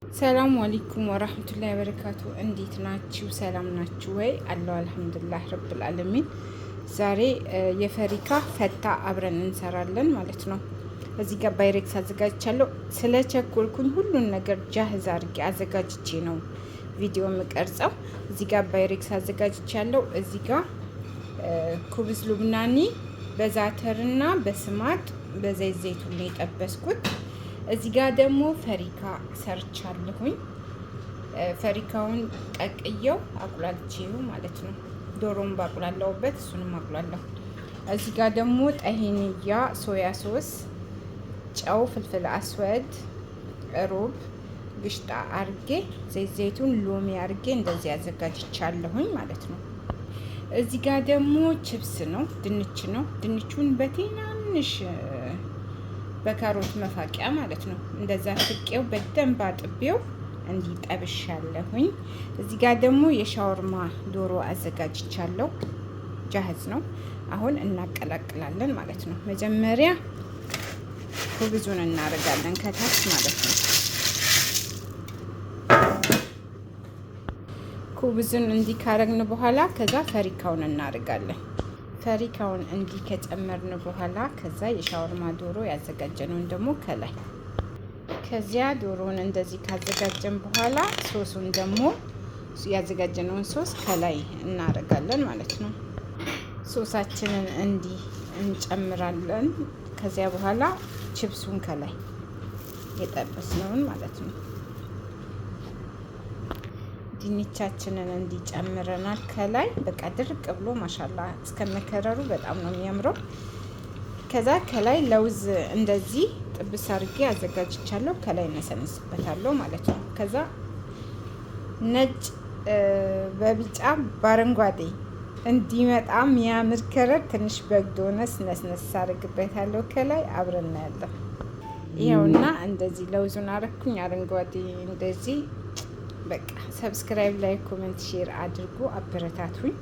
ሰላም አለይኩም ወራህመቱላሂ ወበረካቱ። እንዴት ናችሁ? ሰላም ናችሁ ወይ? አላሁ አልሐምዱሊላህ ረብል ዓለሚን። ዛሬ የፈሪካ ፈታ አብረን እንሰራለን ማለት ነው። እዚህ ጋር ባይሬክስ አዘጋጅቻለሁ። ስለ ቸኮልኩኝ ሁሉን ነገር ጃህዝ አድርጌ አዘጋጅቼ ነው ቪዲዮ የምቀርጸው። እዚህ ጋር ባይሬክስ አዘጋጅቻለሁ። እዚህ ጋር ኩብዝ ሉብናኒ በዛተርና በስማጥ በዘይት ዘይቱን ላይ የጠበስኩት። እዚህ ጋር ደግሞ ፈሪካ ሰርቻለሁኝ። ፈሪካውን ቀቅየው አቁላልቼው ማለት ነው። ዶሮም ባቁላለሁበት እሱንም አቁላለሁ። እዚህ ጋር ደግሞ ጠሂንያ፣ ሶያ ሶስ፣ ጨው፣ ፍልፍል አስወድ፣ ሮብ ግሽጣ አርጌ ዘይት ዘይቱን ሎሚ አርጌ እንደዚህ አዘጋጅቻለሁኝ ማለት ነው። እዚህ ጋር ደግሞ ችፕስ ነው፣ ድንች ነው። ድንቹን በትናንሽ በካሮት መፋቂያ ማለት ነው እንደዛ ፍቄው በደንብ አጥቤው እንዲጠብሻለሁኝ። እዚህ ጋር ደግሞ የሻወርማ ዶሮ አዘጋጅቻለሁ። ጃህዝ ነው። አሁን እናቀላቅላለን ማለት ነው። መጀመሪያ ኩብዙን እናደርጋለን ከታች ማለት ነው። ኩብዙን እንዲህ ካረግን በኋላ ከዛ ፈሪካውን እናደርጋለን። ፈሪካውን እንዲህ ከጨመርን በኋላ ከዛ የሻወርማ ዶሮ ያዘጋጀነውን ደግሞ ከላይ ከዚያ ዶሮውን እንደዚህ ካዘጋጀን በኋላ ሶሱን ደግሞ ያዘጋጀነውን ሶስ ከላይ እናደርጋለን ማለት ነው። ሶሳችንን እንዲህ እንጨምራለን። ከዚያ በኋላ ችፕሱን ከላይ የጠበስነውን ማለት ነው። ድንቻችንን እንዲጨምረናል ከላይ በቃ ድርቅ ብሎ ማሻላ እስከመከረሩ በጣም ነው የሚያምረው። ከዛ ከላይ ለውዝ እንደዚህ ጥብስ አድርጌ አዘጋጅቻለሁ። ከላይ እነሰንስበታለሁ ማለት ነው። ከዛ ነጭ በቢጫ በአረንጓዴ እንዲመጣ የሚያምር ከረር ትንሽ በግዶነስ ነስነስ አድርግበታለሁ ከላይ አብረን እናያለን። ይኸውና እንደዚህ ለውዙን አረኩኝ አረንጓዴ እንደዚህ። በቃ ሰብስክራይብ፣ ላይክ፣ ኮሜንት፣ ሼር አድርጉ፣ አበረታቱኝ።